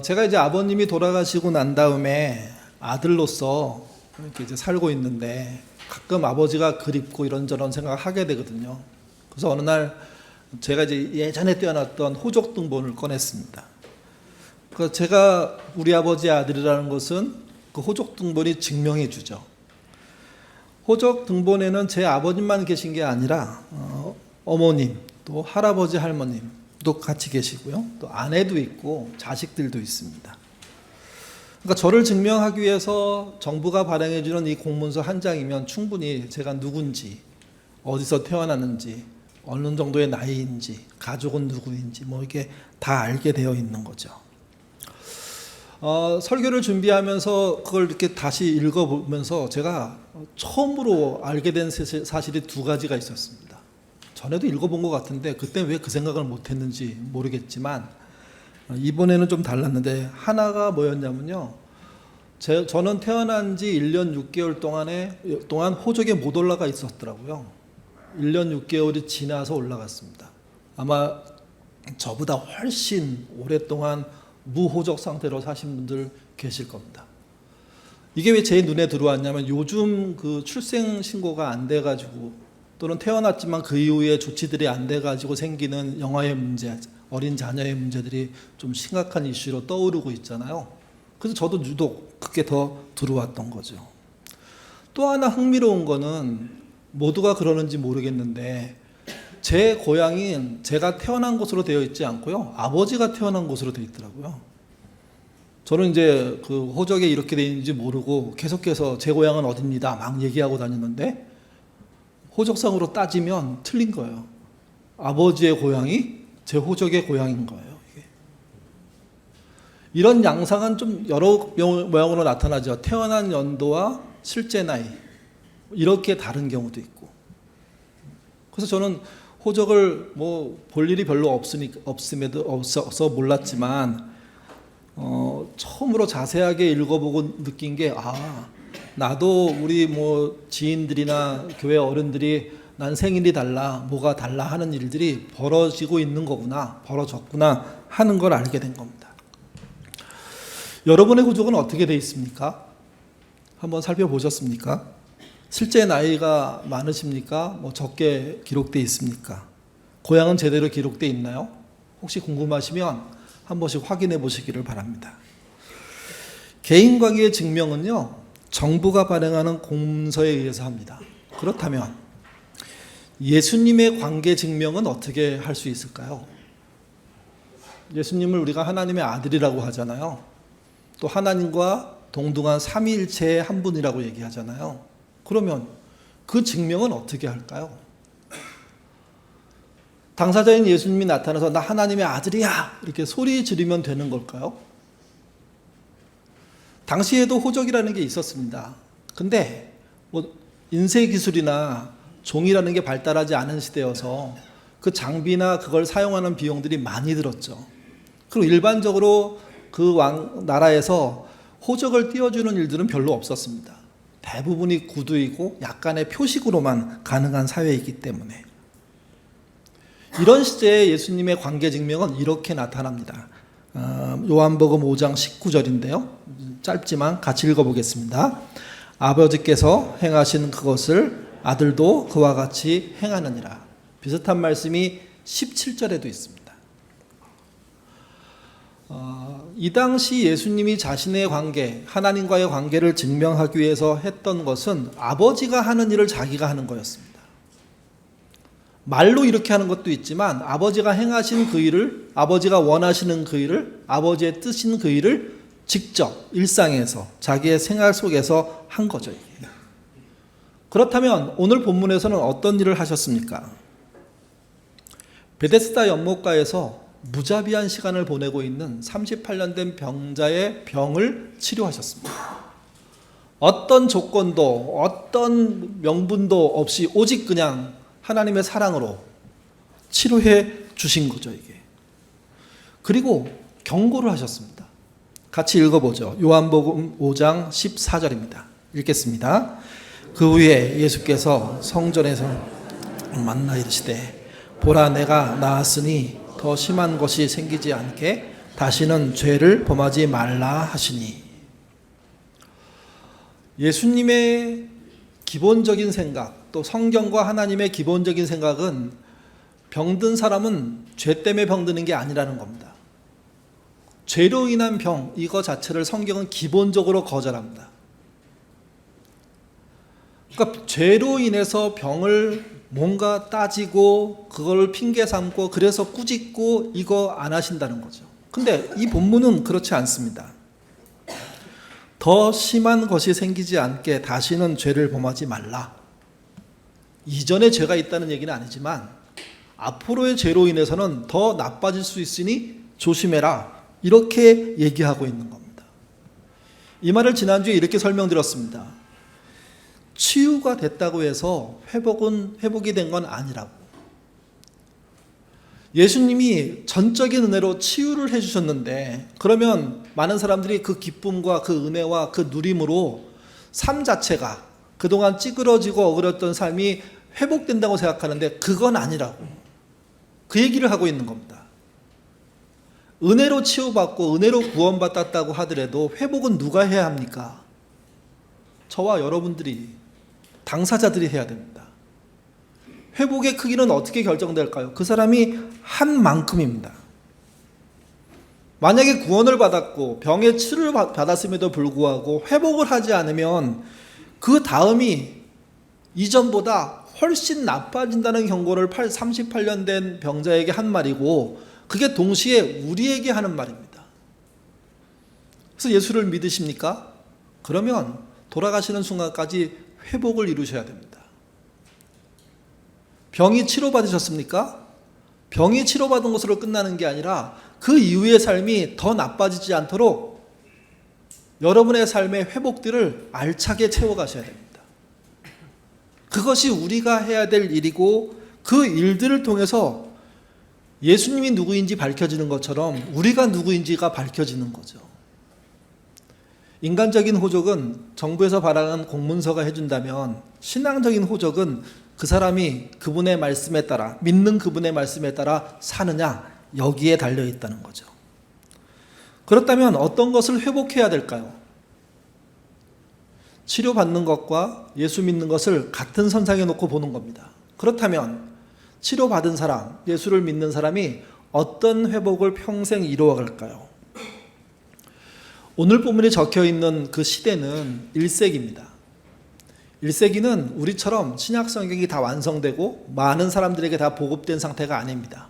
제가 이제 아버님이 돌아가시고 난 다음에 아들로서 이렇게 이제 살고 있는데 가끔 아버지가 그립고 이런저런 생각을 하게 되거든요. 그래서 어느 날 제가 이제 예전에 떼어놨던 호적 등본을 꺼냈습니다. 그래서 제가 우리 아버지의 아들이라는 것은 그 호적 등본이 증명해 주죠. 호적 등본에는 제 아버님만 계신 게 아니라 어머님, 또 할아버지, 할머님도 같이 계시고요. 또 아내도 있고 자식들도 있습니다. 그러니까 저를 증명하기 위해서 정부가 발행해 주는 이 공문서 한 장이면 충분히 제가 누군지, 어디서 태어났는지, 어느 정도의 나이인지, 가족은 누구인지 뭐 이게 다 알게 되어 있는 거죠. 설교를 준비하면서 그걸 이렇게 다시 읽어보면서 제가 처음으로 알게 된 사실이 두 가지가 있었습니다. 전에도 읽어본 것 같은데 그때 왜 그 생각을 못했는지 모르겠지만 이번에는 좀 달랐는데, 하나가 뭐였냐면요, 저는 태어난 지 1년 6개월 동안 호적에 못 올라가 있었더라고요. 1년 6개월이 지나서 올라갔습니다. 아마 저보다 훨씬 오랫동안 무호적 상태로 사신 분들 계실 겁니다. 이게 왜 제 눈에 들어왔냐면, 요즘 그 출생 신고가 안 돼가지고 또는 태어났지만 그 이후에 조치들이 안 돼가지고 생기는 영아의 문제, 어린 자녀의 문제들이 좀 심각한 이슈로 떠오르고 있잖아요. 그래서 저도 유독 그게 더 들어왔던 거죠. 또 하나 흥미로운 거는, 모두가 그러는지 모르겠는데 제 고향인 제가 태어난 곳으로 되어 있지 않고요, 아버지가 태어난 곳으로 되어 있더라고요. 저는 이제 그 호적에 이렇게 되어 있는지 모르고 계속해서 제 고향은 어딥니다 막 얘기하고 다녔는데, 호적상으로 따지면 틀린 거예요. 아버지의 고향이 제 호적의 고향인 거예요. 이게. 이런 양상은 좀 여러 모양으로 나타나죠. 태어난 연도와 실제 나이, 이렇게 다른 경우도 있고. 그래서 저는 호적을 뭐 볼 일이 별로 없어서 몰랐지만 처음으로 자세하게 읽어보고 느낀 게, 나도 우리 뭐 지인들이나 교회 어른들이 난 생일이 달라, 뭐가 달라 하는 일들이 벌어지고 있는 거구나, 벌어졌구나 하는 걸 알게 된 겁니다. 여러분의 호적은 어떻게 돼 있습니까? 한번 살펴보셨습니까? 실제 나이가 많으십니까? 뭐 적게 기록되어 있습니까? 고향은 제대로 기록되어 있나요? 혹시 궁금하시면 한 번씩 확인해 보시기를 바랍니다. 개인관계의 증명은요, 정부가 발행하는 공문서에 의해서 합니다. 그렇다면 예수님의 관계 증명은 어떻게 할 수 있을까요? 예수님을 우리가 하나님의 아들이라고 하잖아요. 또 하나님과 동등한 삼위일체의 한 분이라고 얘기하잖아요. 그러면 그 증명은 어떻게 할까요? 당사자인 예수님이 나타나서 나 하나님의 아들이야 이렇게 소리 지르면 되는 걸까요? 당시에도 호적이라는 게 있었습니다. 근데 뭐 인쇄 기술이나 종이라는 게 발달하지 않은 시대여서 그 장비나 그걸 사용하는 비용들이 많이 들었죠. 그리고 일반적으로 그 나라에서 호적을 띄워주는 일들은 별로 없었습니다. 대부분이 구두이고 약간의 표식으로만 가능한 사회이기 때문에. 이런 시대에 예수님의 관계 증명은 이렇게 나타납니다. 요한복음 5장 19절인데요. 짧지만 같이 읽어보겠습니다. 아버지께서 행하신 그것을 아들도 그와 같이 행하느니라. 비슷한 말씀이 17절에도 있습니다. 이 당시 예수님이 자신의 관계, 하나님과의 관계를 증명하기 위해서 했던 것은 아버지가 하는 일을 자기가 하는 거였습니다. 말로 이렇게 하는 것도 있지만 아버지가 행하신 그 일을, 아버지가 원하시는 그 일을, 아버지의 뜻인 그 일을 직접 일상에서 자기의 생활 속에서 한 거죠. 이게. 그렇다면 오늘 본문에서는 어떤 일을 하셨습니까? 베데스다 연못가에서 무자비한 시간을 보내고 있는 38년 된 병자의 병을 치료하셨습니다. 어떤 조건도 어떤 명분도 없이 오직 그냥 하나님의 사랑으로 치료해 주신 거죠, 이게. 그리고 경고를 하셨습니다. 같이 읽어보죠. 요한복음 5장 14절입니다. 읽겠습니다. 그 후에 예수께서 성전에서 만나 이르시되 보라 내가 나았으니 더 심한 것이 생기지 않게 다시는 죄를 범하지 말라 하시니. 예수님의 기본적인 생각, 또 성경과 하나님의 기본적인 생각은 병든 사람은 죄 때문에 병드는 게 아니라는 겁니다. 죄로 인한 병, 이거 자체를 성경은 기본적으로 거절합니다. 그러니까 죄로 인해서 병을 뭔가 따지고 그걸 핑계 삼고 그래서 꾸짖고 이거 안 하신다는 거죠. 근데 이 본문은 그렇지 않습니다. 더 심한 것이 생기지 않게 다시는 죄를 범하지 말라. 이전에 죄가 있다는 얘기는 아니지만 앞으로의 죄로 인해서는 더 나빠질 수 있으니 조심해라. 이렇게 얘기하고 있는 겁니다. 이 말을 지난주에 이렇게 설명드렸습니다. 치유가 됐다고 해서 회복이 된 건 아니라고. 예수님이 전적인 은혜로 치유를 해주셨는데, 그러면 많은 사람들이 그 기쁨과 그 은혜와 그 누림으로 삶 자체가 그동안 찌그러지고 어그렸던 삶이 회복된다고 생각하는데 그건 아니라고. 그 얘기를 하고 있는 겁니다. 은혜로 치유받고 은혜로 구원받았다고 하더라도 회복은 누가 해야 합니까? 저와 여러분들이, 당사자들이 해야 됩니다. 회복의 크기는 어떻게 결정될까요? 그 사람이 한 만큼입니다. 만약에 구원을 받았고 병의 치료를 받았음에도 불구하고 회복을 하지 않으면 그 다음이 이전보다 훨씬 나빠진다는 경고를 38년 된 병자에게 한 말이고, 그게 동시에 우리에게 하는 말입니다. 그래서 예수를 믿으십니까? 그러면 돌아가시는 순간까지 회복을 이루셔야 됩니다. 병이 치료받으셨습니까? 병이 치료받은 것으로 끝나는 게 아니라 그 이후의 삶이 더 나빠지지 않도록 여러분의 삶의 회복들을 알차게 채워가셔야 됩니다. 그것이 우리가 해야 될 일이고, 그 일들을 통해서 예수님이 누구인지 밝혀지는 것처럼 우리가 누구인지가 밝혀지는 거죠. 인간적인 호적은 정부에서 발행한 공문서가 해준다면, 신앙적인 호적은 그 사람이 그분의 말씀에 따라, 믿는 그분의 말씀에 따라 사느냐, 여기에 달려 있다는 거죠. 그렇다면 어떤 것을 회복해야 될까요? 치료받는 것과 예수 믿는 것을 같은 선상에 놓고 보는 겁니다. 그렇다면 치료받은 사람, 예수를 믿는 사람이 어떤 회복을 평생 이루어갈까요? 오늘 본문에 적혀있는 그 시대는 1세기입니다. 1세기는 우리처럼 신약 성경이 다 완성되고 많은 사람들에게 다 보급된 상태가 아닙니다.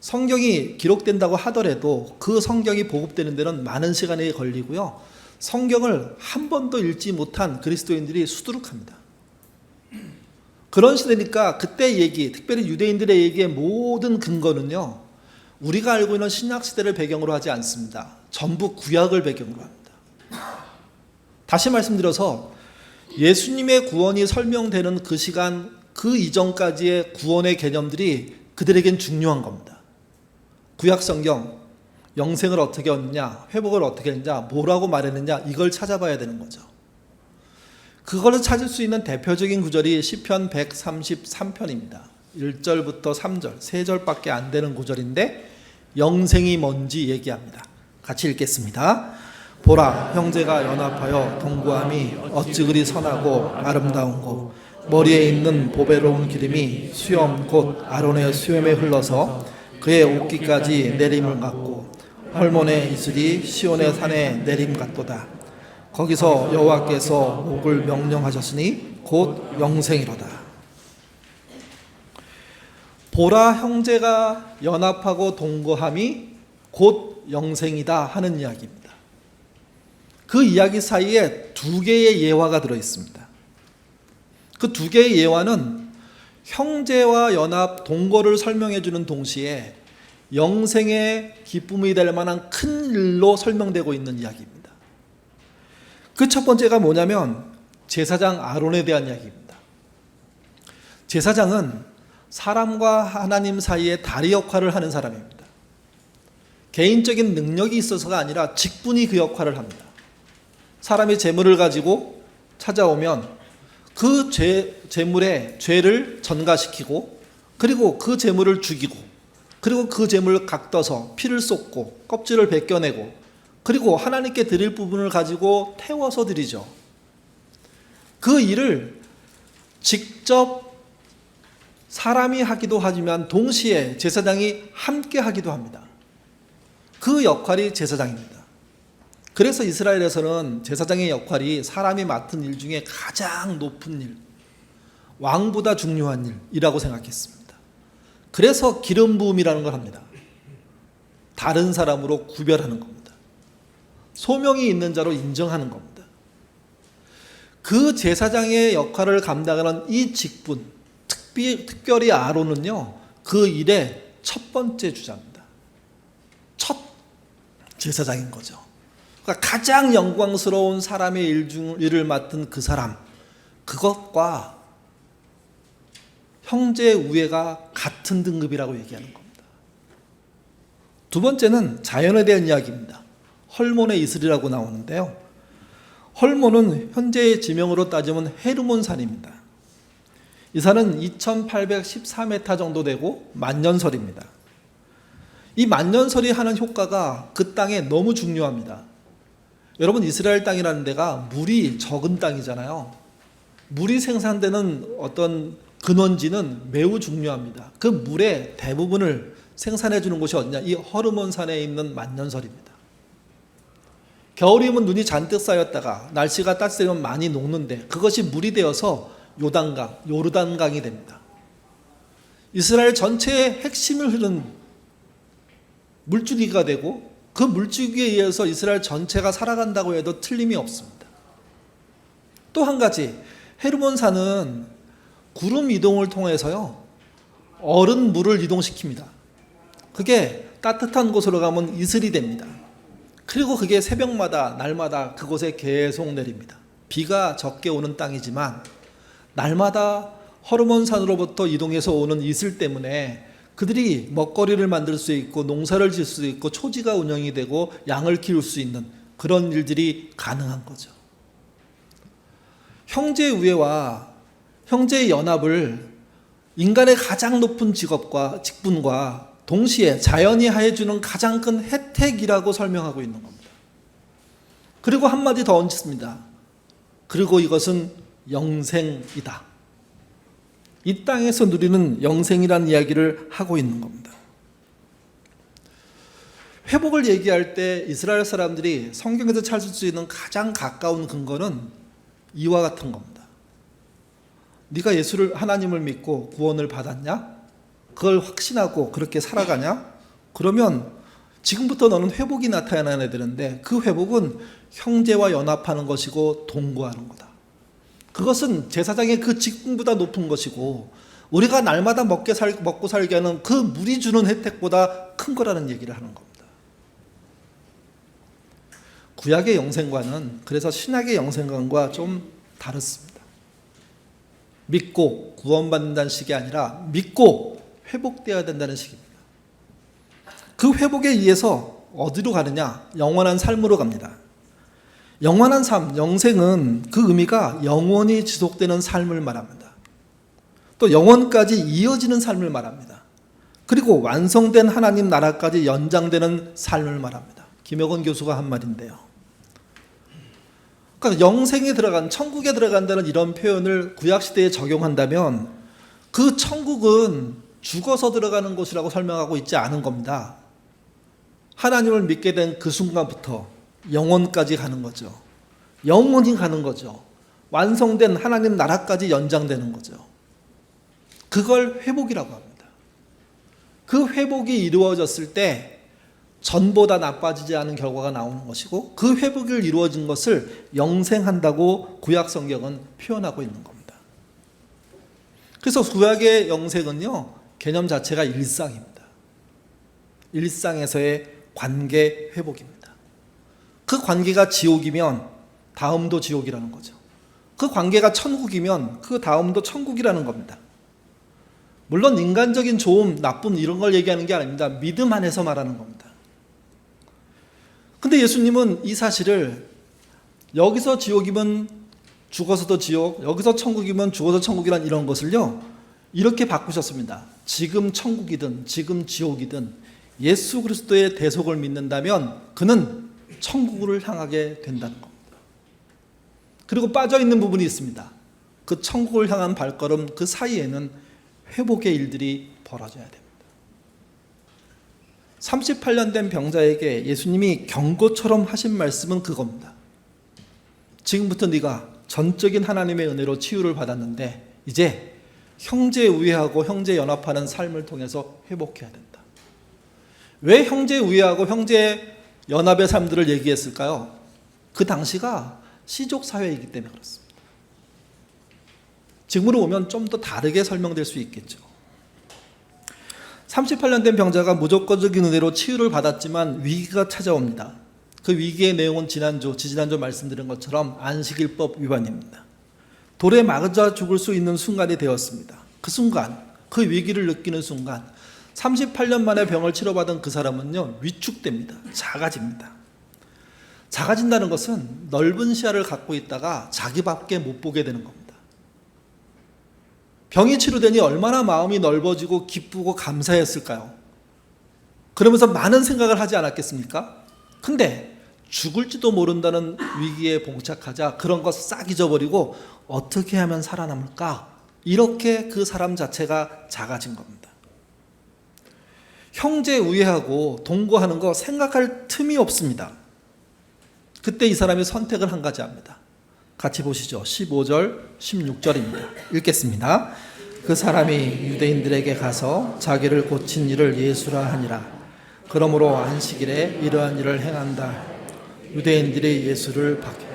성경이 기록된다고 하더라도 그 성경이 보급되는 데는 많은 시간이 걸리고요. 성경을 한 번도 읽지 못한 그리스도인들이 수두룩합니다. 그런 시대니까 그때 얘기, 특별히 유대인들의 얘기의 모든 근거는요, 우리가 알고 있는 신약 시대를 배경으로 하지 않습니다. 전부 구약을 배경으로 합니다. 다시 말씀드려서 예수님의 구원이 설명되는 그 시간, 그 이전까지의 구원의 개념들이 그들에겐 중요한 겁니다. 구약 성경, 영생을 어떻게 얻느냐, 회복을 어떻게 했느냐, 뭐라고 말했느냐, 이걸 찾아봐야 되는 거죠. 그걸 찾을 수 있는 대표적인 구절이 시편 133편입니다. 1절부터 3절, 3절밖에 안 되는 구절인데 영생이 뭔지 얘기합니다. 같이 읽겠습니다. 보라, 형제가 연합하여 동거함이 어찌 그리 선하고 아름다운고, 머리에 있는 보배로운 기름이 수염 곧 아론의 수염에 흘러서 그의 옷깃까지 내림을 같고, 헐몬의 이슬이 시온의 산에 내림 같도다. 거기서 여호와께서 목을 명령하셨으니 곧 영생이로다. 보라, 형제가 연합하고 동거함이 곧 영생이다 하는 이야기입니다. 그 이야기 사이에 두 개의 예화가 들어있습니다. 그 두 개의 예화는 형제와 연합, 동거를 설명해 주는 동시에 영생의 기쁨이 될 만한 큰 일로 설명되고 있는 이야기입니다. 그 첫 번째가 뭐냐면 제사장 아론에 대한 이야기입니다. 제사장은 사람과 하나님 사이에 다리 역할을 하는 사람입니다. 개인적인 능력이 있어서가 아니라 직분이 그 역할을 합니다. 사람이 재물을 가지고 찾아오면 그 재물의 죄를 전가시키고, 그리고 그 재물을 죽이고, 그리고 그 제물을 각떠서 피를 쏟고 껍질을 벗겨내고 그리고 하나님께 드릴 부분을 가지고 태워서 드리죠. 그 일을 직접 사람이 하기도 하지만 동시에 제사장이 함께 하기도 합니다. 그 역할이 제사장입니다. 그래서 이스라엘에서는 제사장의 역할이 사람이 맡은 일 중에 가장 높은 일, 왕보다 중요한 일이라고 생각했습니다. 그래서 기름 부음이라는 걸 합니다. 다른 사람으로 구별하는 겁니다. 소명이 있는 자로 인정하는 겁니다. 그 제사장의 역할을 감당하는 이 직분, 특별히 아론은요, 그 일의 첫 번째 주자입니다. 첫 제사장인 거죠. 그러니까 가장 영광스러운 사람의 일을 맡은 그 사람, 그것과 형제 우애가 같은 등급이라고 얘기하는 겁니다. 두 번째는 자연에 대한 이야기입니다. 헐몬의 이슬이라고 나오는데요. 헐몬은 현재의 지명으로 따지면 헤르몬산입니다. 이 산은 2814m 정도 되고 만년설입니다. 이 만년설이 하는 효과가 그 땅에 너무 중요합니다. 여러분, 이스라엘 땅이라는 데가 물이 적은 땅이잖아요. 물이 생산되는 어떤 근원지는 매우 중요합니다. 그 물의 대부분을 생산해 주는 곳이 어디냐? 이 허르몬산에 있는 만년설입니다. 겨울이면 눈이 잔뜩 쌓였다가 날씨가 따뜻해지면 많이 녹는데 그것이 물이 되어서 요르단강이 됩니다. 이스라엘 전체의 핵심을 흐르는 물줄기가 되고 그 물줄기에 의해서 이스라엘 전체가 살아간다고 해도 틀림이 없습니다. 또 한 가지, 헤르몬산은 구름 이동을 통해서요, 얼은 물을 이동시킵니다. 그게 따뜻한 곳으로 가면 이슬이 됩니다. 그리고 그게 새벽마다 날마다 그곳에 계속 내립니다. 비가 적게 오는 땅이지만 날마다 허르몬산으로부터 이동해서 오는 이슬 때문에 그들이 먹거리를 만들 수 있고 농사를 지을 수 있고 초지가 운영이 되고 양을 키울 수 있는 그런 일들이 가능한 거죠. 형제의 우애와 형제의 연합을 인간의 가장 높은 직분과 동시에 자연이 해주는 가장 큰 혜택이라고 설명하고 있는 겁니다. 그리고 한마디 더 얹습니다. 그리고 이것은 영생이다. 이 땅에서 누리는 영생이라는 이야기를 하고 있는 겁니다. 회복을 얘기할 때 이스라엘 사람들이 성경에서 찾을 수 있는 가장 가까운 근거는 이와 같은 겁니다. 네가 하나님을 믿고 구원을 받았냐? 그걸 확신하고 그렇게 살아가냐? 그러면 지금부터 너는 회복이 나타나야 되는데 그 회복은 형제와 연합하는 것이고 동거하는 거다. 그것은 제사장의 그 직분보다 높은 것이고 우리가 날마다 먹고 살게 하는 그 물이 주는 혜택보다 큰 거라는 얘기를 하는 겁니다. 구약의 영생관은 그래서 신약의 영생관과 좀 다릅니다. 믿고 구원받는다는 식이 아니라 믿고 회복되어야 된다는 식입니다. 그 회복에 의해서 어디로 가느냐? 영원한 삶으로 갑니다. 영원한 삶, 영생은 그 의미가 영원히 지속되는 삶을 말합니다. 또 영원까지 이어지는 삶을 말합니다. 그리고 완성된 하나님 나라까지 연장되는 삶을 말합니다. 김혁원 교수가 한 말인데요. 그러니까 영생에 들어간, 천국에 들어간다는 이런 표현을 구약시대에 적용한다면 그 천국은 죽어서 들어가는 곳이라고 설명하고 있지 않은 겁니다. 하나님을 믿게 된 그 순간부터 영원까지 가는 거죠. 영원히 가는 거죠. 완성된 하나님 나라까지 연장되는 거죠. 그걸 회복이라고 합니다. 그 회복이 이루어졌을 때 전보다 나빠지지 않은 결과가 나오는 것이고 그 회복이 이루어진 것을 영생한다고 구약 성경은 표현하고 있는 겁니다. 그래서 구약의 영생은요, 개념 자체가 일상입니다. 일상에서의 관계 회복입니다. 그 관계가 지옥이면 다음도 지옥이라는 거죠. 그 관계가 천국이면 그 다음도 천국이라는 겁니다. 물론 인간적인 좋음, 나쁨 이런 걸 얘기하는 게 아닙니다. 믿음 안에서 말하는 겁니다. 근데 예수님은 이 사실을 여기서 지옥이면 죽어서도 지옥, 여기서 천국이면 죽어서 천국이란 이런 것을요, 이렇게 바꾸셨습니다. 지금 천국이든 지금 지옥이든 예수 그리스도의 대속을 믿는다면 그는 천국을 향하게 된다는 겁니다. 그리고 빠져있는 부분이 있습니다. 그 천국을 향한 발걸음 그 사이에는 회복의 일들이 벌어져야 됩니다. 38년 된 병자에게 예수님이 경고처럼 하신 말씀은 그겁니다. 지금부터 네가 전적인 하나님의 은혜로 치유를 받았는데 이제 형제 우애하고 형제 연합하는 삶을 통해서 회복해야 된다. 왜 형제 우애하고 형제 연합의 삶들을 얘기했을까요? 그 당시가 시족 사회이기 때문에 그렇습니다. 지금으로 오면 좀 더 다르게 설명될 수 있겠죠. 38년 된 병자가 무조건적인 은혜로 치유를 받았지만 위기가 찾아옵니다. 그 위기의 내용은 지지난주 말씀드린 것처럼 안식일법 위반입니다. 돌에 맞아 죽을 수 있는 순간이 되었습니다. 그 순간, 그 위기를 느끼는 순간 38년 만에 병을 치료받은 그 사람은요 위축됩니다. 작아집니다. 작아진다는 것은 넓은 시야를 갖고 있다가 자기밖에 못 보게 되는 겁니다. 병이 치료되니 얼마나 마음이 넓어지고 기쁘고 감사했을까요? 그러면서 많은 생각을 하지 않았겠습니까? 근데 죽을지도 모른다는 위기에 봉착하자 그런 것 싹 잊어버리고 어떻게 하면 살아남을까? 이렇게 그 사람 자체가 작아진 겁니다. 형제 우애하고 동거하는 거 생각할 틈이 없습니다. 그때 이 사람이 선택을 한 가지 합니다. 같이 보시죠. 15절, 16절입니다. 읽겠습니다. 그 사람이 유대인들에게 가서 자기를 고친 일을 예수라 하니라. 그러므로 안식일에 이러한 일을 행한다. 유대인들이 예수를 박해.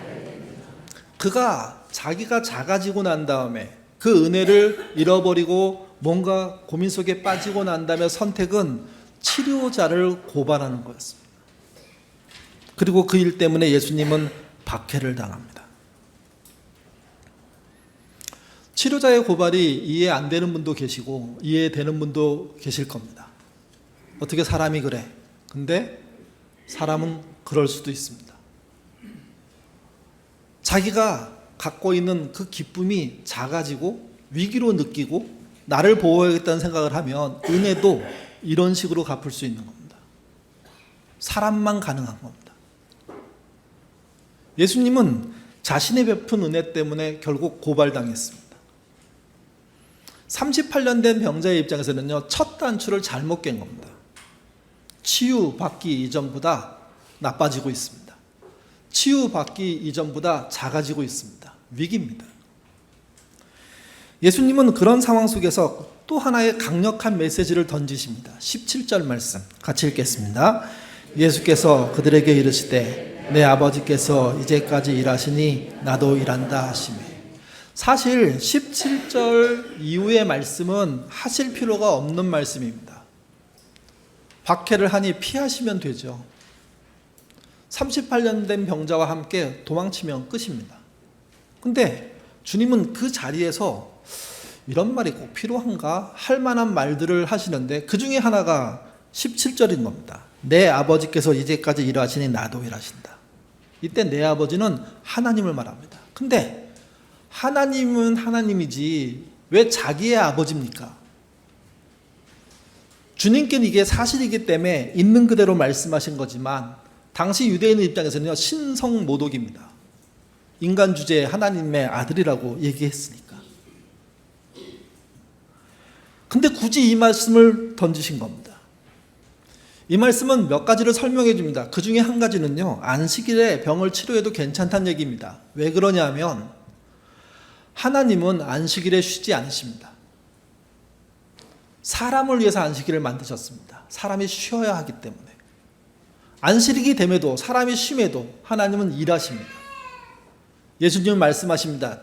그가 자기가 작아지고 난 다음에 그 은혜를 잃어버리고 뭔가 고민 속에 빠지고 난 다음에 선택은 치료자를 고발하는 거였습니다. 그리고 그 일 때문에 예수님은 박해를 당합니다. 치료자의 고발이 이해 안 되는 분도 계시고 이해되는 분도 계실 겁니다. 어떻게 사람이 그래? 근데 사람은 그럴 수도 있습니다. 자기가 갖고 있는 그 기쁨이 작아지고 위기로 느끼고 나를 보호하겠다는 생각을 하면 은혜도 이런 식으로 갚을 수 있는 겁니다. 사람만 가능한 겁니다. 예수님은 자신의 베푼 은혜 때문에 결국 고발당했습니다. 38년 된 병자의 입장에서는요, 첫 단추를 잘못 깬 겁니다. 치유받기 이전보다 나빠지고 있습니다. 치유받기 이전보다 작아지고 있습니다. 위기입니다. 예수님은 그런 상황 속에서 또 하나의 강력한 메시지를 던지십니다. 17절 말씀 같이 읽겠습니다. 예수께서 그들에게 이르시되 내 아버지께서 이제까지 일하시니 나도 일한다 하시매. 사실 17절 이후의 말씀은 하실 필요가 없는 말씀입니다. 박해를 하니 피하시면 되죠. 38년 된 병자와 함께 도망치면 끝입니다. 근데 주님은 그 자리에서 이런 말이 꼭 필요한가 할 만한 말들을 하시는데 그 중에 하나가 17절인 겁니다. 내 아버지께서 이제까지 일하시니 나도 일하신다. 이때 내 아버지는 하나님을 말합니다. 근데 하나님은 하나님이지 왜 자기의 아버지입니까? 주님께는 이게 사실이기 때문에 있는 그대로 말씀하신 거지만 당시 유대인의 입장에서는요, 신성모독입니다. 인간 주제에 하나님의 아들이라고 얘기했으니까. 근데 굳이 이 말씀을 던지신 겁니다. 이 말씀은 몇 가지를 설명해 줍니다. 그 중에 한 가지는요, 안식일에 병을 치료해도 괜찮다는 얘기입니다. 왜 그러냐면 하나님은 안식일에 쉬지 않으십니다. 사람을 위해서 안식일을 만드셨습니다. 사람이 쉬어야 하기 때문에. 안식일이 됨에도 사람이 쉼에도 하나님은 일하십니다. 예수님은 말씀하십니다.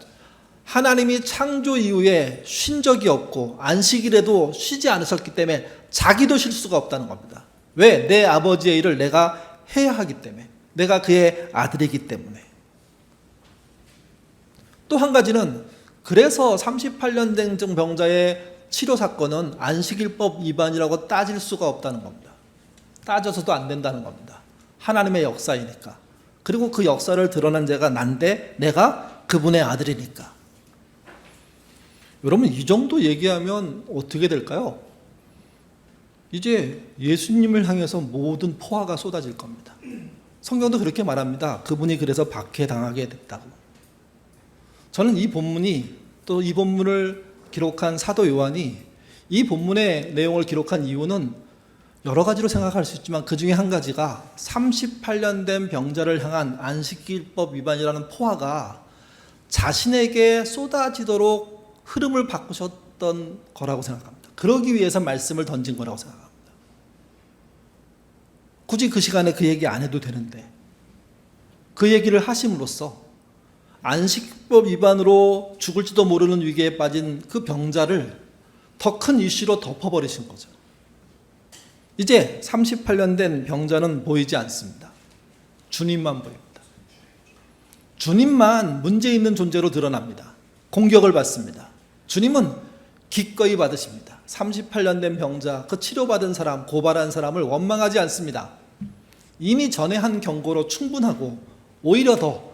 하나님이 창조 이후에 쉰 적이 없고 안식일에도 쉬지 않으셨기 때문에 자기도 쉴 수가 없다는 겁니다. 왜? 내 아버지의 일을 내가 해야 하기 때문에. 내가 그의 아들이기 때문에. 또 한 가지는 그래서 38년 된 병자의 치료 사건은 안식일법 위반이라고 따질 수가 없다는 겁니다. 따져서도 안 된다는 겁니다. 하나님의 역사이니까. 그리고 그 역사를 드러난 자가 난데 내가 그분의 아들이니까. 여러분, 이 정도 얘기하면 어떻게 될까요? 이제 예수님을 향해서 모든 포화가 쏟아질 겁니다. 성경도 그렇게 말합니다. 그분이 그래서 박해당하게 됐다고. 저는 이 본문이, 또 이 본문을 기록한 사도 요한이 이 본문의 내용을 기록한 이유는 여러 가지로 생각할 수 있지만 그 중에 한 가지가 38년 된 병자를 향한 안식일법 위반이라는 포화가 자신에게 쏟아지도록 흐름을 바꾸셨던 거라고 생각합니다. 그러기 위해서 말씀을 던진 거라고 생각합니다. 굳이 그 시간에 그 얘기 안 해도 되는데 그 얘기를 하심으로써 안식법 위반으로 죽을지도 모르는 위기에 빠진 그 병자를 더 큰 이슈로 덮어버리신 거죠. 이제 38년 된 병자는 보이지 않습니다. 주님만 보입니다. 주님만 문제 있는 존재로 드러납니다. 공격을 받습니다. 주님은 기꺼이 받으십니다. 38년 된 병자, 그 치료받은 사람, 고발한 사람을 원망하지 않습니다. 이미 전에 한 경고로 충분하고 오히려 더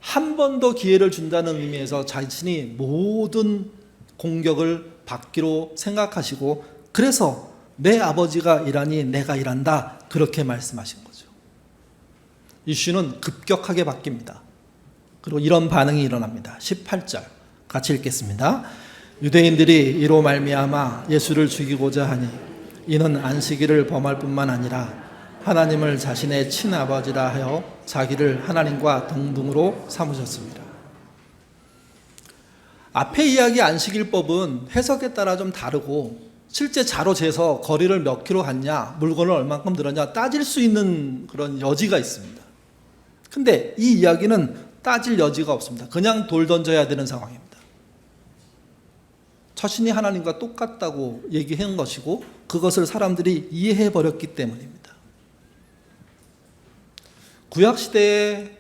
한 번 더 기회를 준다는 의미에서 자신이 모든 공격을 받기로 생각하시고, 그래서 내 아버지가 일하니 내가 일한다, 그렇게 말씀하신 거죠. 이슈는 급격하게 바뀝니다. 그리고 이런 반응이 일어납니다. 18절 같이 읽겠습니다. 유대인들이 이로 말미암아 예수를 죽이고자 하니 이는 안식일을 범할 뿐만 아니라 하나님을 자신의 친아버지라 하여 자기를 하나님과 동등으로 삼으셨습니다. 앞에 이야기 안식일법은 해석에 따라 좀 다르고, 실제 자로 재서 거리를 몇 킬로 갔냐, 물건을 얼만큼 들었냐 따질 수 있는 그런 여지가 있습니다. 근데 이 이야기는 따질 여지가 없습니다. 그냥 돌 던져야 되는 상황입니다. 자신이 하나님과 똑같다고 얘기한 것이고 그것을 사람들이 이해해 버렸기 때문입니다. 구약시대의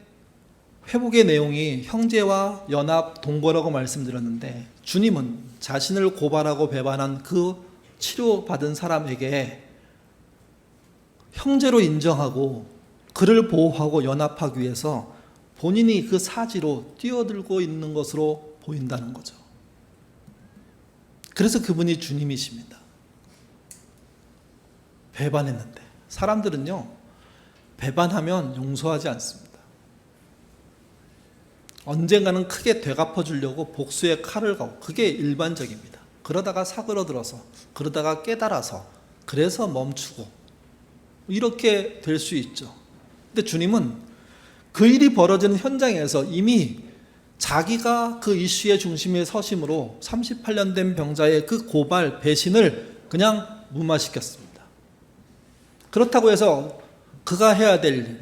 회복의 내용이 형제와 연합, 동거라고 말씀드렸는데, 주님은 자신을 고발하고 배반한 그 치료받은 사람에게 형제로 인정하고 그를 보호하고 연합하기 위해서 본인이 그 사지로 뛰어들고 있는 것으로 보인다는 거죠. 그래서 그분이 주님이십니다. 배반했는데, 사람들은요 배반하면 용서하지 않습니다. 언젠가는 크게 되갚아주려고 복수의 칼을 가고, 그게 일반적입니다. 그러다가 사그러들어서, 그러다가 깨달아서, 그래서 멈추고, 이렇게 될 수 있죠. 근데 주님은 그 일이 벌어지는 현장에서 이미 자기가 그 이슈의 중심에 서심으로 38년 된 병자의 그 고발, 배신을 그냥 무마시켰습니다. 그렇다고 해서 그가 해야 될 일,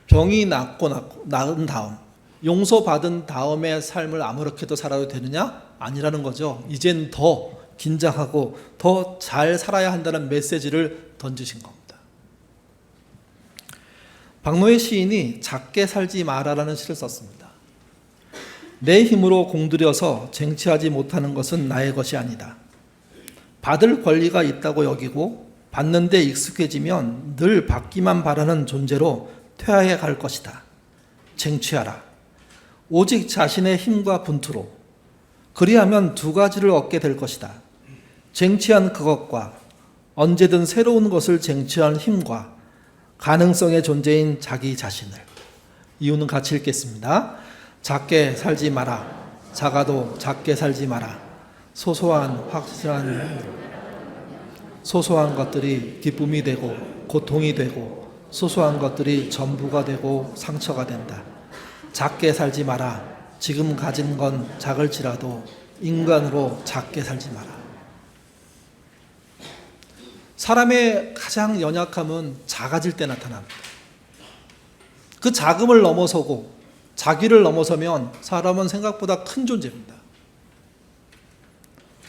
병이 나은 다음, 용서받은 다음의 삶을 아무렇게도 살아도 되느냐? 아니라는 거죠. 이젠 더 긴장하고 더 잘 살아야 한다는 메시지를 던지신 겁니다. 박노해 시인이 작게 살지 마라라는 시를 썼습니다. 내 힘으로 공들여서 쟁취하지 못하는 것은 나의 것이 아니다. 받을 권리가 있다고 여기고 받는 데 익숙해지면 늘 받기만 바라는 존재로 퇴화해 갈 것이다. 쟁취하라. 오직 자신의 힘과 분투로. 그리하면 두 가지를 얻게 될 것이다. 쟁취한 그것과 언제든 새로운 것을 쟁취할 힘과 가능성의 존재인 자기 자신을. 이유는 같이 읽겠습니다. 작게 살지 마라. 작아도 작게 살지 마라. 소소한 것들이 기쁨이 되고 고통이 되고, 소소한 것들이 전부가 되고 상처가 된다. 작게 살지 마라. 지금 가진 건 작을지라도 인간으로 작게 살지 마라. 사람의 가장 연약함은 작아질 때 나타납니다. 그 작음을 넘어서고 자기를 넘어서면 사람은 생각보다 큰 존재입니다.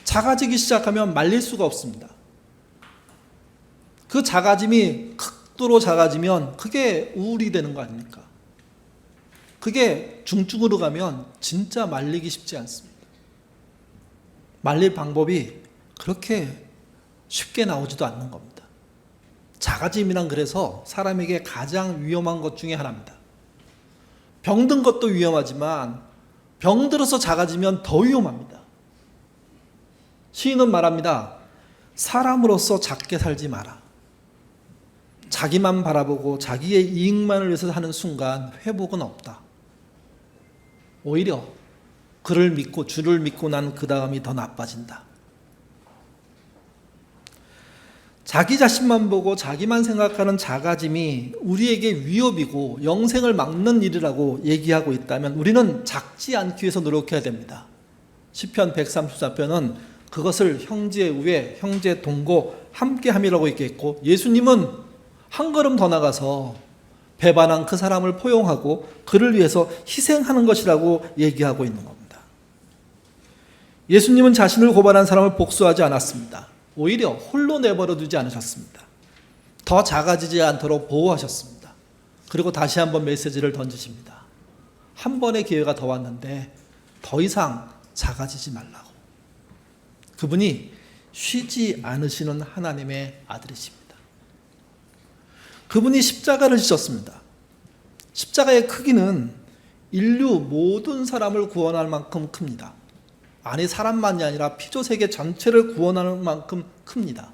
작아지기 시작하면 말릴 수가 없습니다. 그 작아짐이 극도로 작아지면 그게 우울이 되는 거 아닙니까? 그게 중증으로 가면 진짜 말리기 쉽지 않습니다. 말릴 방법이 그렇게 쉽게 나오지도 않는 겁니다. 작아짐이란 그래서 사람에게 가장 위험한 것 중에 하나입니다. 병든 것도 위험하지만 병들어서 작아지면 더 위험합니다. 시인은 말합니다. 사람으로서 작게 살지 마라. 자기만 바라보고 자기의 이익만을 위해서 하는 순간 회복은 없다. 오히려 그를 믿고 주를 믿고 난 그 다음이 더 나빠진다. 자기 자신만 보고 자기만 생각하는 작아짐이 우리에게 위협이고 영생을 막는 일이라고 얘기하고 있다면 우리는 작지 않기 위해서 노력해야 됩니다. 시편 134편은 그것을 형제 우애, 형제 동거, 함께함이라고 얘기했고, 예수님은 한 걸음 더 나가서 배반한 그 사람을 포용하고 그를 위해서 희생하는 것이라고 얘기하고 있는 겁니다. 예수님은 자신을 고발한 사람을 복수하지 않았습니다. 오히려 홀로 내버려 두지 않으셨습니다. 더 작아지지 않도록 보호하셨습니다. 그리고 다시 한번 메시지를 던지십니다. 한 번의 기회가 더 왔는데 더 이상 작아지지 말라고. 그분이 쉬지 않으시는 하나님의 아들이십니다. 그분이 십자가를 지셨습니다. 십자가의 크기는 인류 모든 사람을 구원할 만큼 큽니다. 아니, 사람만이 아니라 피조세계 전체를 구원하는 만큼 큽니다.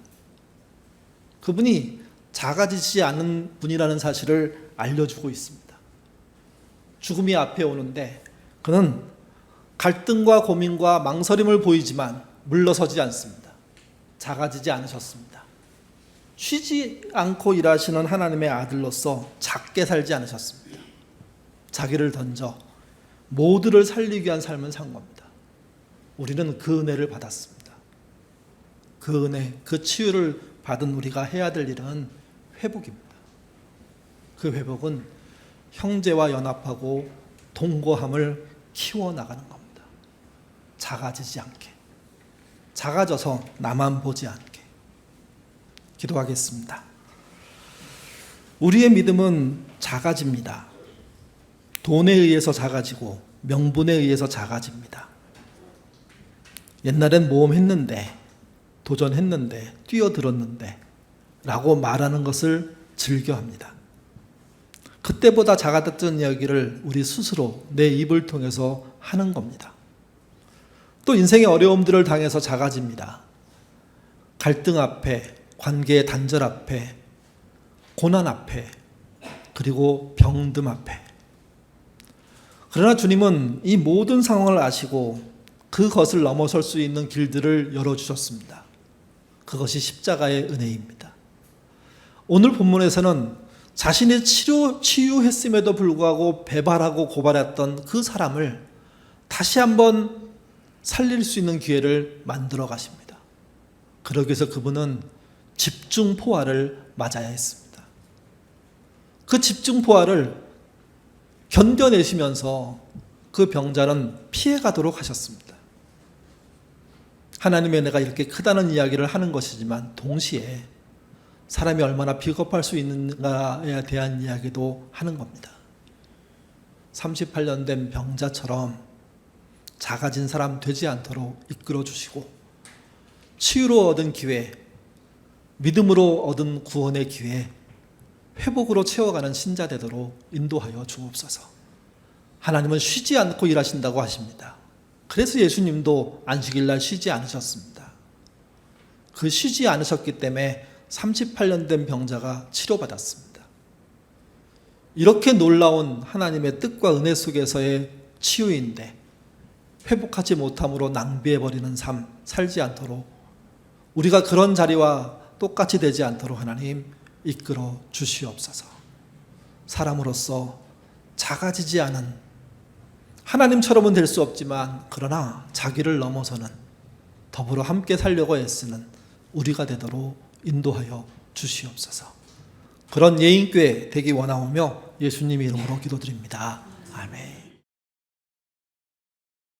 그분이 작아지지 않는 분이라는 사실을 알려주고 있습니다. 죽음이 앞에 오는데 그는 갈등과 고민과 망설임을 보이지만 물러서지 않습니다. 작아지지 않으셨습니다. 쉬지 않고 일하시는 하나님의 아들로서 작게 살지 않으셨습니다. 자기를 던져 모두를 살리기 위한 삶을 산 겁니다. 우리는 그 은혜를 받았습니다. 그 은혜, 그 치유를 받은 우리가 해야 될 일은 회복입니다. 그 회복은 형제와 연합하고 동거함을 키워나가는 겁니다. 작아지지 않게, 작아져서 나만 보지 않게. 기도하겠습니다. 우리의 믿음은 작아집니다. 돈에 의해서 작아지고 명분에 의해서 작아집니다. 옛날엔 모험했는데, 도전했는데, 뛰어들었는데 라고 말하는 것을 즐겨합니다. 그때보다 작아졌던 이야기를 우리 스스로 내 입을 통해서 하는 겁니다. 또 인생의 어려움들을 당해서 작아집니다. 갈등 앞에, 관계의 단절 앞에, 고난 앞에, 그리고 병듦 앞에. 그러나 주님은 이 모든 상황을 아시고 그것을 넘어설 수 있는 길들을 열어주셨습니다. 그것이 십자가의 은혜입니다. 오늘 본문에서는 자신이 치유했음에도 불구하고 배반하고 고발했던 그 사람을 다시 한번 살릴 수 있는 기회를 만들어 가십니다. 그러기 위해서 그분은 집중포화를 맞아야 했습니다. 그 집중포화를 견뎌내시면서 그 병자는 피해가도록 하셨습니다. 하나님의 은혜가 이렇게 크다는 이야기를 하는 것이지만 동시에 사람이 얼마나 비겁할 수 있는가에 대한 이야기도 하는 겁니다. 38년 된 병자처럼 작아진 사람 되지 않도록 이끌어 주시고, 치유로 얻은 기회, 믿음으로 얻은 구원의 기회, 회복으로 채워가는 신자 되도록 인도하여 주옵소서. 하나님은 쉬지 않고 일하신다고 하십니다. 그래서 예수님도 안식일날 쉬지 않으셨습니다. 그 쉬지 않으셨기 때문에 38년 된 병자가 치료받았습니다. 이렇게 놀라운 하나님의 뜻과 은혜 속에서의 치유인데 회복하지 못함으로 낭비해버리는 삶 살지 않도록, 우리가 그런 자리와 똑같이 되지 않도록 하나님 이끌어 주시옵소서. 사람으로서 작아지지 않은, 하나님처럼은 될 수 없지만 그러나 자기를 넘어서는, 더불어 함께 살려고 애쓰는 우리가 되도록 인도하여 주시옵소서. 그런 예인교회 되기 원하오며 예수님 이름으로 기도드립니다. 아멘.